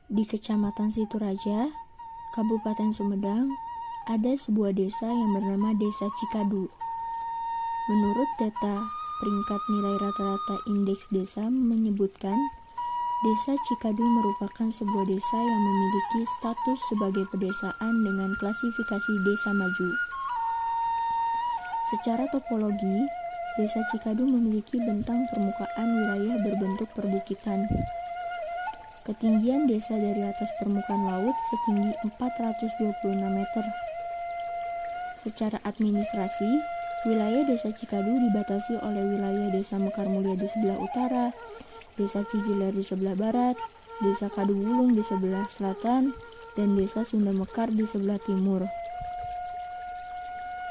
Di Kecamatan Situraja, Kabupaten Sumedang, ada sebuah desa yang bernama Desa Cikadu. Menurut data peringkat nilai rata-rata indeks desa menyebutkan, Desa Cikadu merupakan sebuah desa yang memiliki status sebagai pedesaan dengan klasifikasi desa maju. Secara topologi, Desa Cikadu memiliki bentang permukaan wilayah berbentuk perbukitan. Ketinggian desa dari atas permukaan laut setinggi 426 meter. Secara administrasi, wilayah Desa Cikadu dibatasi oleh wilayah Desa Mekarmulia di sebelah utara, Desa Cijiler di sebelah barat, Desa Kadubulung di sebelah selatan, dan Desa Sunda Mekar di sebelah timur.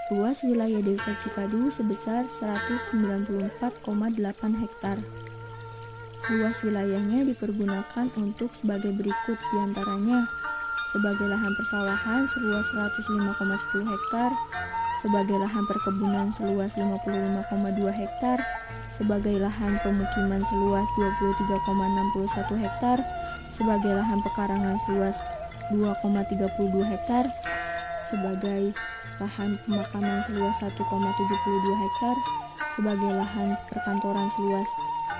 Luas wilayah Desa Cikadu sebesar 194,8 hektar. Luas wilayahnya dipergunakan untuk sebagai berikut diantaranya: sebagai lahan persawahan seluas 105,10 hektar, sebagai lahan perkebunan seluas 55,2 hektar, sebagai lahan pemukiman seluas 23,61 hektar, sebagai lahan pekarangan seluas 2,32 hektar, sebagai lahan pemakaman seluas 1,72 hektar, sebagai lahan perkantoran seluas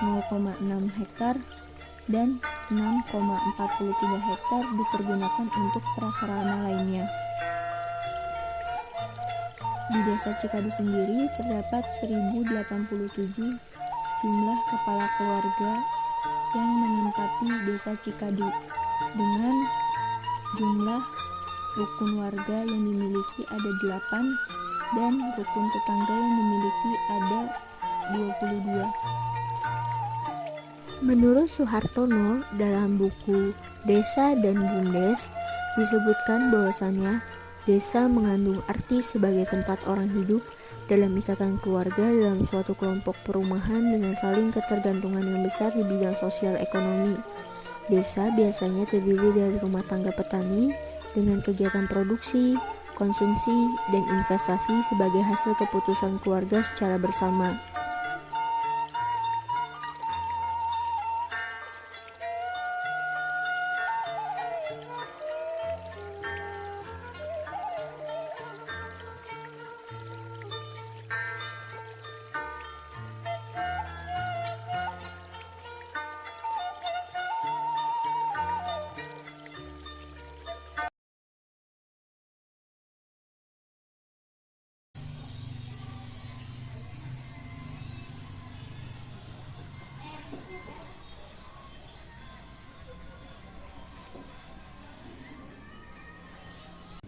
0,6 hektar, dan 6,43 hektar dipergunakan untuk prasarana lainnya. Di Desa Cikadu sendiri terdapat 1087 jumlah kepala keluarga yang menempati Desa Cikadu dengan jumlah rukun warga yang dimiliki ada 8 dan rukun tetangga yang dimiliki ada 22. Menurut Suhartono dalam buku Desa dan Bumdes disebutkan bahwasannya desa mengandung arti sebagai tempat orang hidup dalam ikatan keluarga dalam suatu kelompok perumahan dengan saling ketergantungan yang besar di bidang sosial ekonomi. Desa biasanya terdiri dari rumah tangga petani dengan kegiatan produksi, konsumsi, dan investasi sebagai hasil keputusan keluarga secara bersama.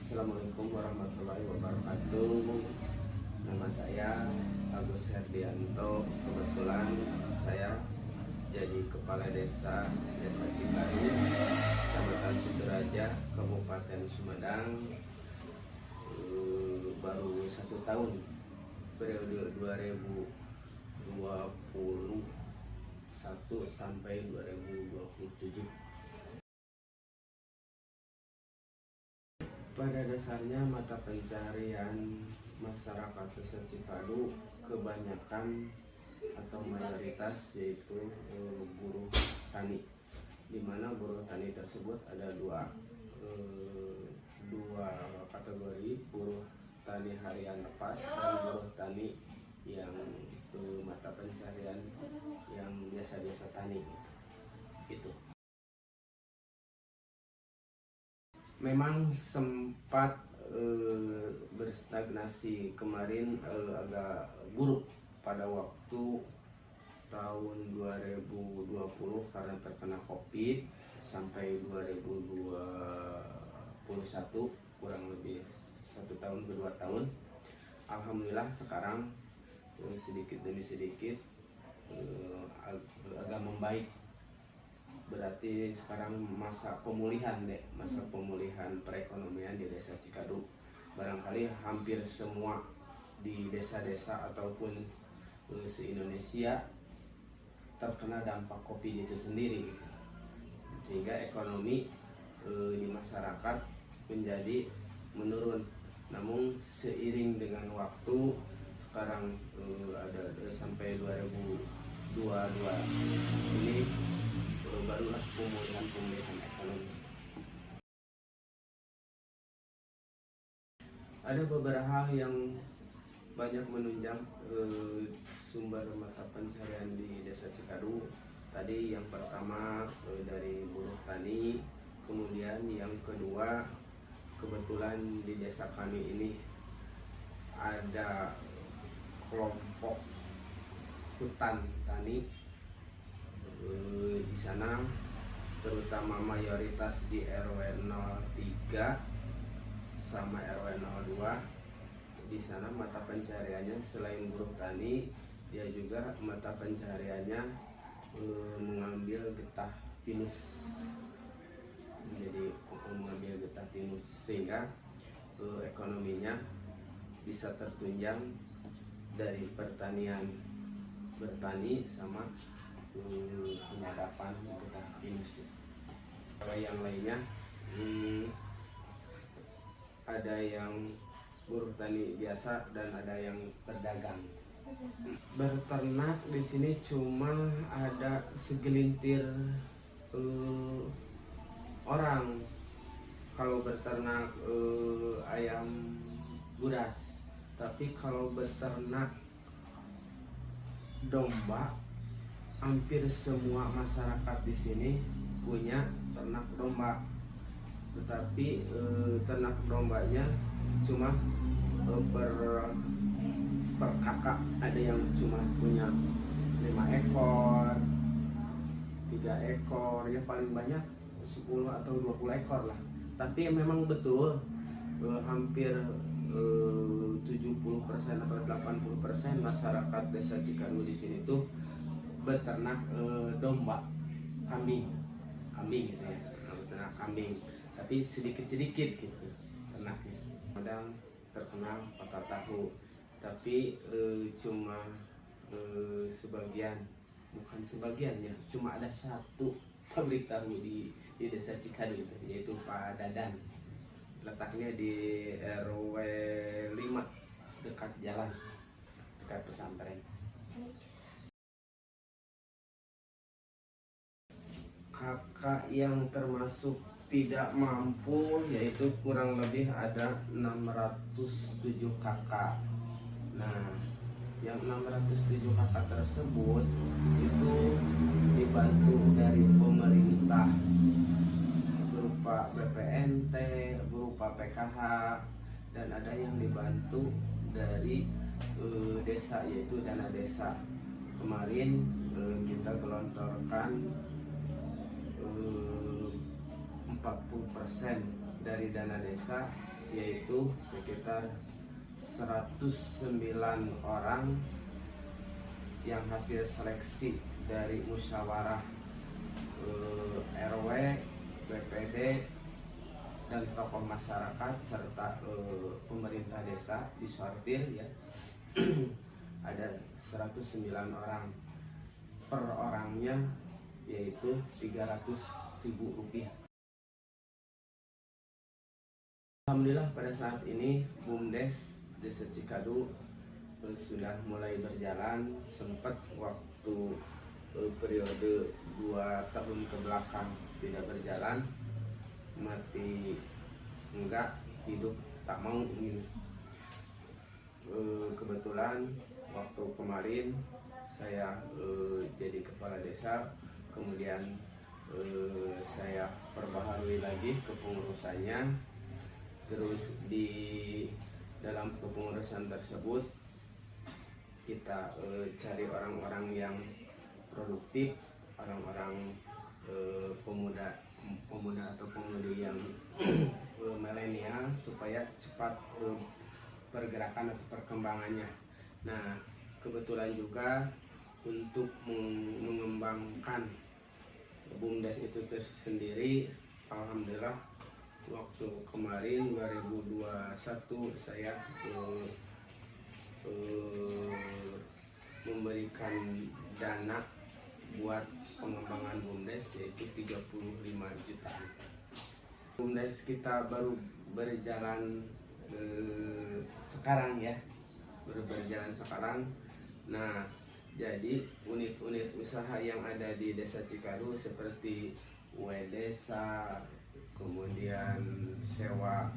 Assalamualaikum warahmatullahi wabarakatuh. Nama saya Agus Herdianto. Kebetulan saya jadi kepala desa Cikadu, Kecamatan Situraja, Kabupaten Sumedang, baru 1 tahun, periode 2021 sampai 2027. Pada dasarnya mata pencarian masyarakat Desa Cikadu kebanyakan atau mayoritas yaitu buruh tani, di mana buruh tani tersebut ada dua kategori: buruh tani harian lepas dan buruh tani yang mata pencarian yang biasa-biasa tani itu. Memang sempat berstagnasi kemarin, agak buruk pada waktu tahun 2020 karena terkena COVID sampai 2021, kurang lebih 1 tahun ke 2 tahun. Alhamdulillah sekarang sedikit demi sedikit agak membaik. Berarti sekarang masa pemulihan perekonomian di Desa Cikadu. Barangkali hampir semua di desa-desa ataupun se-Indonesia terkena dampak COVID itu sendiri, sehingga ekonomi di masyarakat menjadi menurun. Namun seiring dengan waktu, sekarang ada sampai 2022 ini barulah pemulihan ekonomi. ada beberapa hal yang banyak menunjang sumber mata pencarian di Desa Cikadu. Tadi yang pertama dari buruh tani, kemudian yang kedua kebetulan di desa kami ini ada kelompok hutan tani. Di sana terutama mayoritas di RW 03 sama RW 02. Di sana mata pencariannya selain buruh tani, dia juga mata pencariannya mengambil getah pinus. Jadi mengambil getah pinus sehingga ekonominya bisa tertunjang dari pertanian, bertani sama penyadapan getah pinus. Kalau yang lainnya ada yang buruh tani biasa dan ada yang berdagang. Berternak di sini cuma ada segelintir orang. Kalau berternak ayam buras, tapi kalau berternak domba, hampir semua masyarakat di sini punya ternak domba. Tetapi ternak dombanya cuma per kakak, ada yang cuma punya 5 ekor, 3 ekor, ya paling banyak 10 atau 20 ekor lah. Tapi memang betul hampir 70% atau 80% masyarakat Desa Cikadu di sini tuh beternak domba, kambing gitu ya, beternak kambing. Tapi sedikit-sedikit gitu ternaknya. Kadang terkenal patah tahu, tapi cuma sebagian, bukan sebagian ya, cuma ada satu pabrik tahu di Desa Cikadu itu, yaitu Pak Dadan. Letaknya di RW 5 dekat jalan, dekat pesantren. Kakak yang termasuk tidak mampu yaitu kurang lebih ada 607 kakak. Nah, yang 607 kakak tersebut itu dibantu dari pemerintah berupa BPNT, berupa PKH, dan ada yang dibantu dari desa, yaitu dana desa. Kemarin kita gelontorkan 40% dari dana desa, yaitu sekitar 109 orang yang hasil seleksi dari musyawarah RW, BPD, dan tokoh masyarakat serta pemerintah desa disortir ya. Ada 109 orang, per orangnya yaitu Rp300.000. Alhamdulillah pada saat ini BUMDes Desa Cikadu sudah mulai berjalan. Sempat waktu periode 2 tahun ke belakang tidak berjalan, mati enggak, hidup tak mau ini. Kebetulan waktu kemarin saya jadi kepala desa, kemudian saya perbaharui lagi kepengurusannya. Terus di dalam kepengurusan tersebut kita cari orang-orang yang produktif, orang-orang pemuda atau pemudi yang milenial, supaya cepat pergerakan atau perkembangannya. Nah, kebetulan juga untuk mengembangkan BUMDes itu tersendiri, alhamdulillah waktu kemarin 2021 saya memberikan dana buat pengembangan BUMDes, yaitu 35 juta. BUMDes kita baru berjalan sekarang ya, baru berjalan sekarang. Nah, jadi unit-unit usaha yang ada di Desa Cikadu seperti Desa, kemudian sewa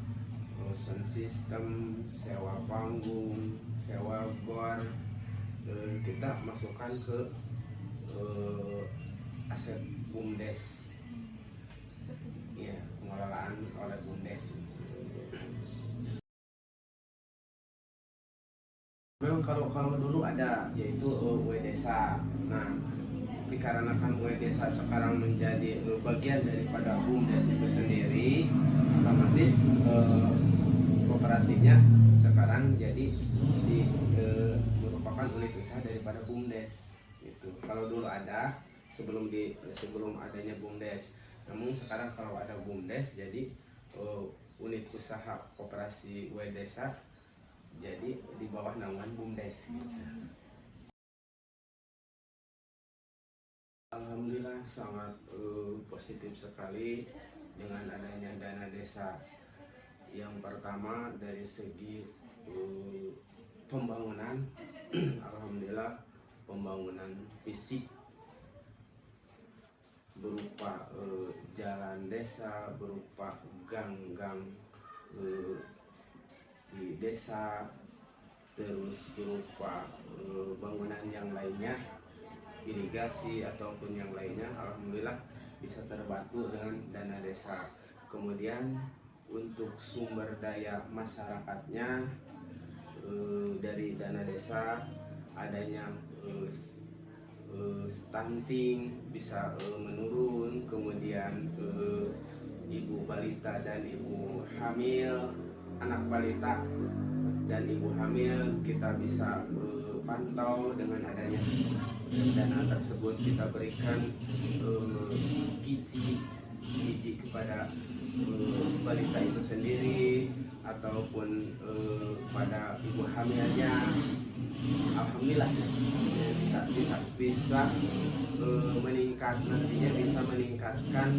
sound system, sewa panggung, sewa gor, kita masukkan ke aset BUMDes, ya, pengelolaan oleh BUMDes. Memang kalau dulu ada, yaitu UE Desa. Nah, dikarenakan UE Desa sekarang menjadi bagian daripada BUMDes itu sendiri, otomatis kooperasinya sekarang jadi merupakan unit usaha daripada BUMDes. Gitu. Kalau dulu ada sebelum adanya BUMDes, namun sekarang kalau ada BUMDes jadi unit usaha koperasi UE Desa jadi di bawah naungan BUMDes. Gitu. Alhamdulillah sangat positif sekali dengan adanya dana desa. Yang pertama dari segi pembangunan, alhamdulillah pembangunan fisik berupa jalan desa, berupa gang-gang di desa, terus berupa bangunan yang lainnya, irigasi ataupun yang lainnya, alhamdulillah bisa terbantu dengan dana desa. Kemudian untuk sumber daya masyarakatnya dari dana desa adanya stunting bisa menurun, kemudian ibu balita dan ibu hamil, anak balita dan ibu hamil kita bisa pantau dengan adanya dana tersebut. Kita berikan gizi kepada balita itu sendiri ataupun pada ibu hamilnya. Alhamdulillah bisa meningkat, nantinya bisa meningkatkan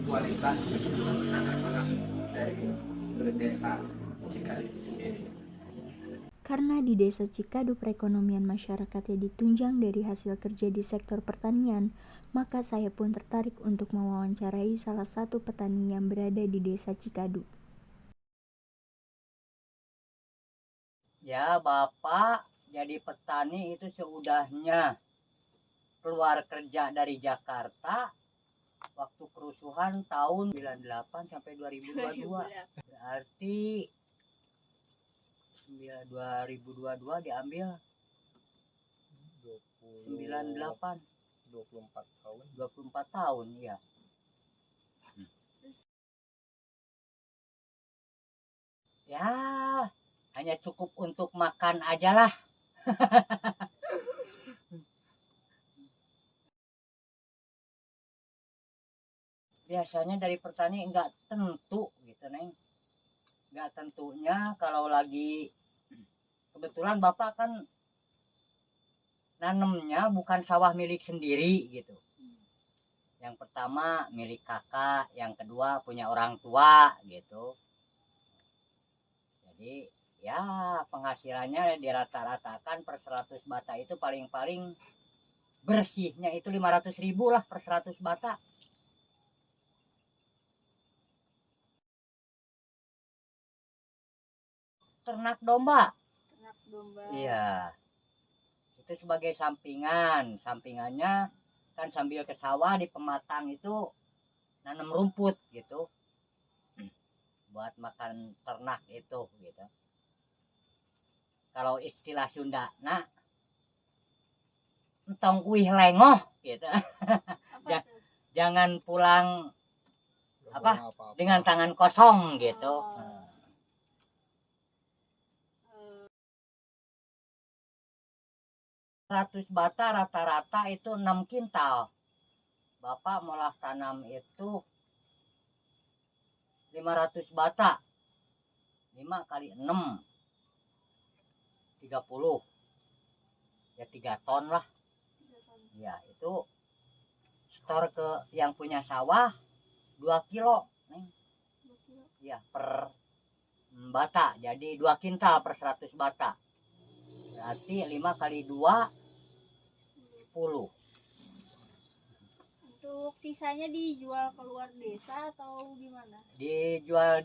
kualitas anak-anak dari desa Cikadu itu sendiri. Karena di Desa Cikadu perekonomian masyarakatnya ditunjang dari hasil kerja di sektor pertanian, maka saya pun tertarik untuk mewawancarai salah satu petani yang berada di Desa Cikadu. Ya, Bapak jadi petani itu seudahnya keluar kerja dari Jakarta waktu kerusuhan tahun 98 sampai 2022. Berarti 2022 diambil 98 24 tahun ya. Ya, hanya cukup untuk makan aja lah. Biasanya dari petani enggak tentu gitu, Neng. Enggak tentunya kalau lagi kebetulan Bapak kan nanemnya bukan sawah milik sendiri gitu. Yang pertama milik kakak, yang kedua punya orang tua gitu. Jadi ya penghasilannya dirata-ratakan per 100 bata itu paling-paling bersihnya itu 500.000 lah per 100 bata. Ternak domba. Iya. Itu sebagai sampingannya kan sambil ke sawah di pematang itu nanam rumput gitu buat makan ternak itu gitu. Kalau istilah Sunda nah entong uih lengoh gitu. Jangan pulang dengan tangan kosong gitu. 100 bata rata-rata itu 6 kintal. Bapak molah tanam itu 500 bata. 5 kali 6 30. Ya 3 ton lah. Ya itu store ke yang punya sawah 2 kilo. Ya per bata. Jadi 2 kintal per 100 bata. Berarti 5 kali 2 10. Untuk Untuk sisanya dijual keluar desa atau gimana? Dijual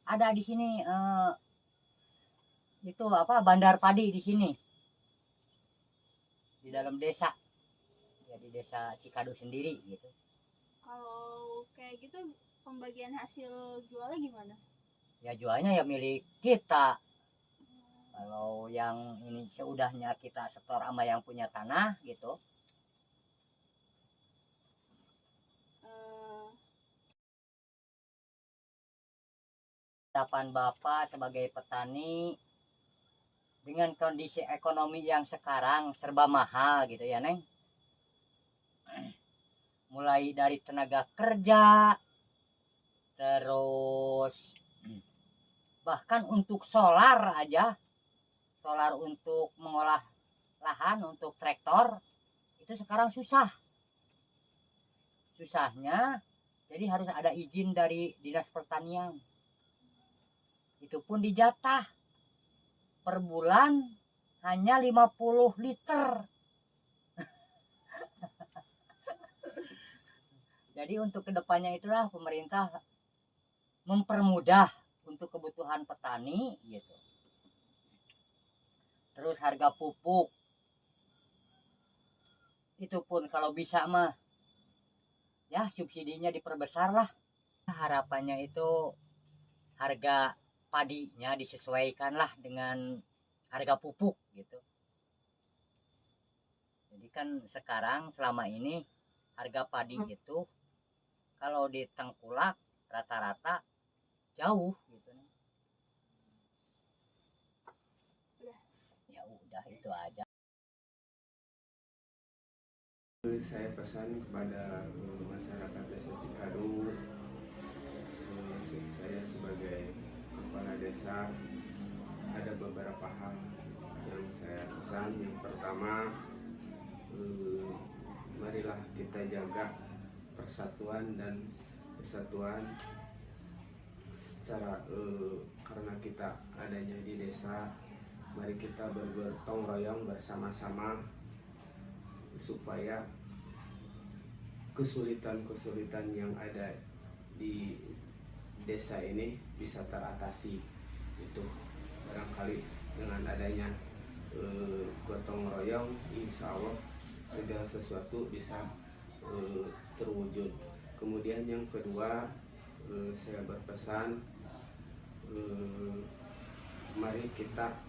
ada di sini, itu apa, bandar padi di sini di dalam desa, ya di desa Cikadu sendiri gitu. Kalau kayak gitu pembagian hasil jualnya gimana? Ya jualnya ya milik kita. Kalau yang ini seudahnya kita setor sama yang punya tanah gitu. Harapan Bapak sebagai petani dengan kondisi ekonomi yang sekarang serba mahal gitu ya Neng. Mulai dari tenaga kerja, terus bahkan untuk solar aja, solar untuk mengolah lahan, untuk traktor itu sekarang susahnya. Jadi harus ada izin dari dinas pertanian, itu pun dijatah per bulan hanya 50 liter. Jadi untuk kedepannya itulah pemerintah mempermudah untuk kebutuhan petani gitu. Terus harga pupuk itu pun kalau bisa mah ya subsidinya diperbesar lah. Harapannya itu harga padinya disesuaikan lah dengan harga pupuk gitu. Jadi kan sekarang selama ini harga padi itu kalau di Tengkulak rata-rata jauh gitu. Ya udah itu aja. Saya pesan kepada masyarakat Desa Cikadu, saya sebagai kepala desa ada beberapa hal yang saya pesan. Yang pertama, marilah kita jaga persatuan dan kesatuan secara karena kita adanya di desa. Mari kita bergotong royong bersama-sama supaya kesulitan-kesulitan yang ada di desa ini bisa teratasi. Itu barangkali dengan adanya gotong royong, insya Allah segala sesuatu bisa terwujud. Kemudian yang kedua, saya berpesan, mari kita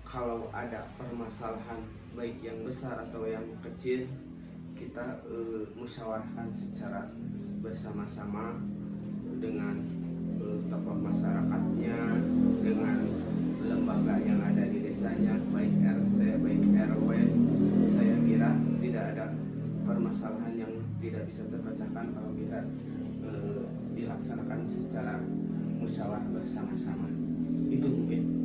kalau ada permasalahan baik yang besar atau yang kecil, kita musyawarahkan secara bersama-sama dengan tokoh masyarakatnya, dengan lembaga yang ada di desanya, baik RT, baik RW. Saya kira tidak ada permasalahan yang tidak bisa terpecahkan kalau kita dilaksanakan secara musyawarah bersama-sama. Itu mungkin.